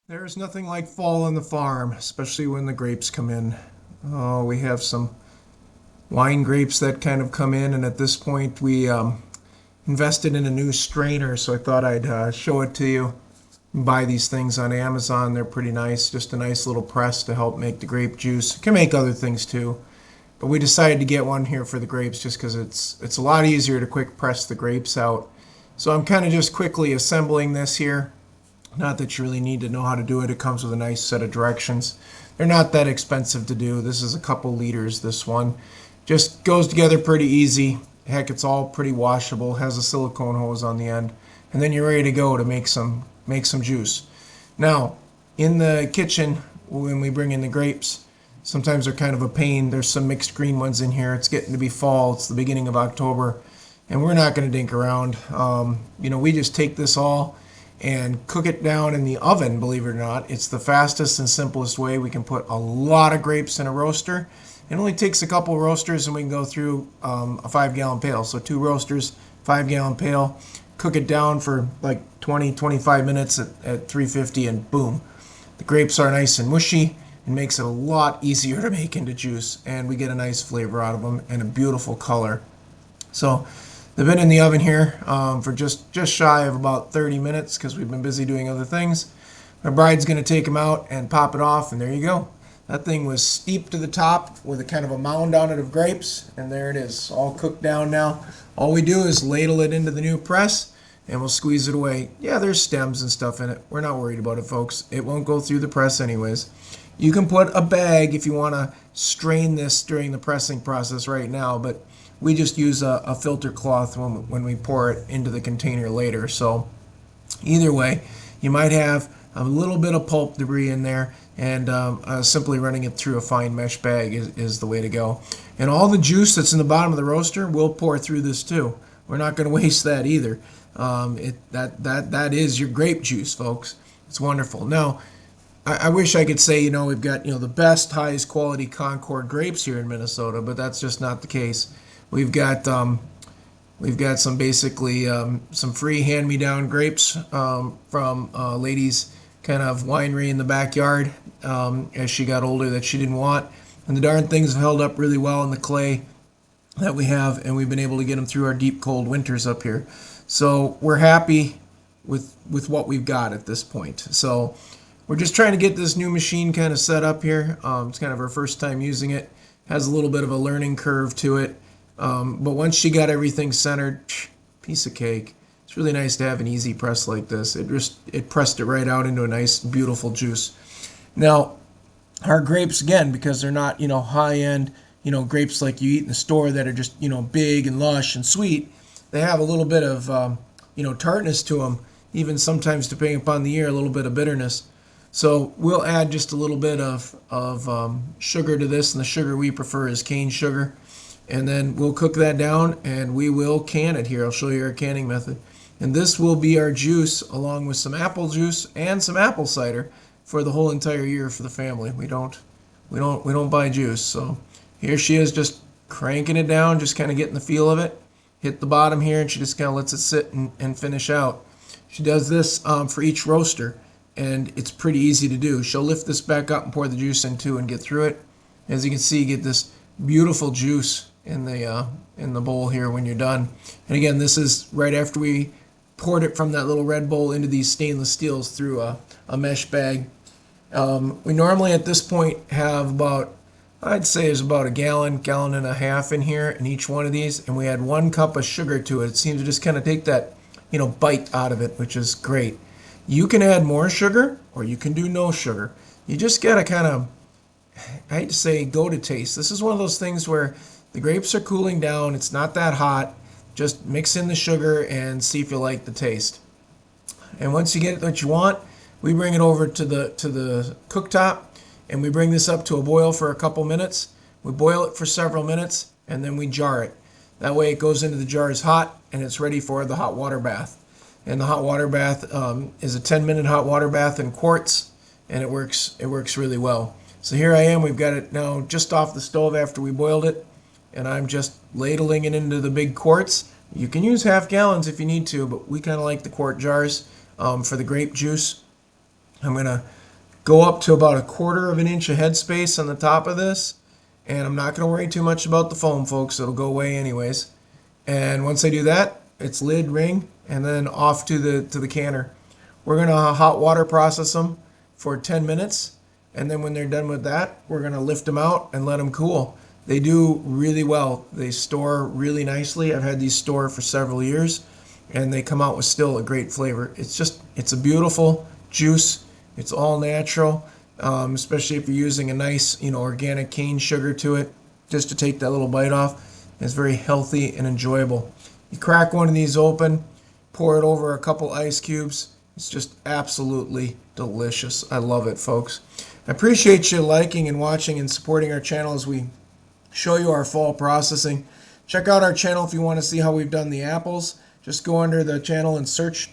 There's nothing like fall on the farm, especially when the grapes come in. Oh, we have some wine grapes that kind of come in, and at this point we invested in a new strainer, so I thought I'd show it to you. Buy these things on Amazon. They're pretty nice, just a nice little press to help make the grape juice. Can make other things too, but we decided to get one here for the grapes just because it's a lot easier to quick press the grapes out. So I'm kind of just quickly assembling this here. Not that you really need to know how to do it. It comes with a nice set of directions. They're not that expensive to do. This is a couple liters, this one. Just goes together pretty easy. Heck, it's all pretty washable. Has a silicone hose on the end. And then you're ready to go to make some juice. Now, in the kitchen, when we bring in the grapes, sometimes they're kind of a pain. There's some mixed green ones in here. It's getting to be fall. It's the beginning of October. And we're not going to dink around. We just take this all and cook it down in the oven, believe it or not. It's the fastest and simplest way. We can put a lot of grapes in a roaster. It only takes a couple roasters and we can go through a 5-gallon pail. So 2 roasters, 5-gallon pail, cook it down for like 20-25 minutes at 350 and boom. The grapes are nice and mushy and makes it a lot easier to make into juice, and we get a nice flavor out of them and a beautiful color. So they've been in the oven here for just shy of about 30 minutes because we've been busy doing other things. My bride's going to take them out and pop it off, and there you go. That thing was steeped to the top with a kind of a mound on it of grapes, and there it is, all cooked down now. All we do is ladle it into the new press, and we'll squeeze it away. Yeah, there's stems and stuff in it. We're not worried about it, folks. It won't go through the press anyways. You can put a bag if you want to strain this during the pressing process right now, but we just use a filter cloth when we pour it into the container later. So either way, you might have a little bit of pulp debris in there, and simply running it through a fine mesh bag is the way to go. And all the juice that's in the bottom of the roaster will pour through this too. We're not going to waste that either. That is your grape juice, folks. It's wonderful. Now, I wish I could say, we've got, the best, highest quality Concord grapes here in Minnesota, but that's just not the case. We've got some basically some free hand-me-down grapes from a lady's kind of winery in the backyard as she got older that she didn't want. And the darn things have held up really well in the clay that we have, and we've been able to get them through our deep, cold winters up here. So we're happy with what we've got at this point. So we're just trying to get this new machine kind of set up here. It's kind of our first time using it. Has a little bit of a learning curve to it. But once she got everything centered, piece of cake. It's really nice to have an easy press like this. It pressed it right out into a nice, beautiful juice. Now, our grapes, again, because they're not, high-end, grapes like you eat in the store that are just, big and lush and sweet, they have a little bit of, tartness to them, even sometimes, depending upon the year, a little bit of bitterness. So we'll add just a little bit of sugar to this, and the sugar we prefer is cane sugar. And then we'll cook that down, and we will can it here. I'll show you our canning method. And this will be our juice, along with some apple juice and some apple cider for the whole entire year for the family. We don't buy juice. So here she is, just cranking it down, just kind of getting the feel of it. Hit the bottom here, and she just kind of lets it sit and finish out. She does this for each roaster, and it's pretty easy to do. She'll lift this back up and pour the juice in too and get through it. As you can see, you get this beautiful juice in the bowl here when you're done. And again, this is right after we poured it from that little red bowl into these stainless steels through a mesh bag. We normally at this point have about, I'd say there's about a gallon and a half in here in each one of these, and we add 1 cup of sugar to it. It seems to just kind of take that, bite out of it, which is great. You can add more sugar, or you can do no sugar. You just gotta kind of, I hate to say, go to taste. This is one of those things where the grapes are cooling down. It's not that hot. Just mix in the sugar and see if you like the taste. And once you get what you want, we bring it over to the cooktop, and we bring this up to a boil for a couple minutes. We boil it for several minutes, and then we jar it. That way it goes into the jars hot, and it's ready for the hot water bath. And the hot water bath is a 10-minute hot water bath in quarts, and it works really well. So here I am. We've got it now just off the stove after we boiled it, and I'm just ladling it into the big quarts. You can use half gallons if you need to, but we kind of like the quart jars for the grape juice. I'm going to go up to about 1/4 of an inch of headspace on the top of this. And I'm not going to worry too much about the foam, folks. It'll go away anyways. And once I do that, it's lid, ring, and then off to the canner. We're going to hot water process them for 10 minutes. And then when they're done with that, we're going to lift them out and let them cool. They do really well. They store really nicely. I've had these store for several years, and they come out with still a great flavor. It's a beautiful juice. It's all natural, especially if you're using a nice, organic cane sugar to it, just to take that little bite off. It's very healthy and enjoyable. You crack one of these open, pour it over a couple ice cubes. It's just absolutely delicious. I love it, folks. I appreciate you liking and watching and supporting our channel as we show you our fall processing. Check out our channel if you want to see how we've done the apples. Just go under the channel and search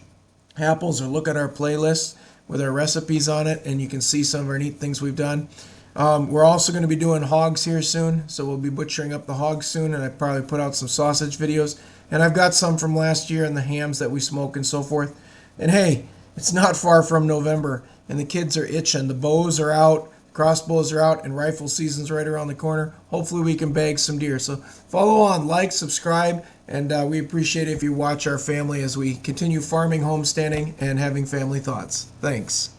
apples, or look at our playlist with our recipes on it, and you can see some of our neat things we've done. We're also going to be doing hogs here soon, so we'll be butchering up the hogs soon, and I probably put out some sausage videos. And I've got some from last year and the hams that we smoke and so forth. And hey, it's not far from November, and the kids are itching. The bows are out, crossbows are out, and rifle season's right around the corner. Hopefully we can bag some deer. So follow on, like, subscribe, and we appreciate it if you watch our family as we continue farming, homesteading, and having family thoughts. Thanks.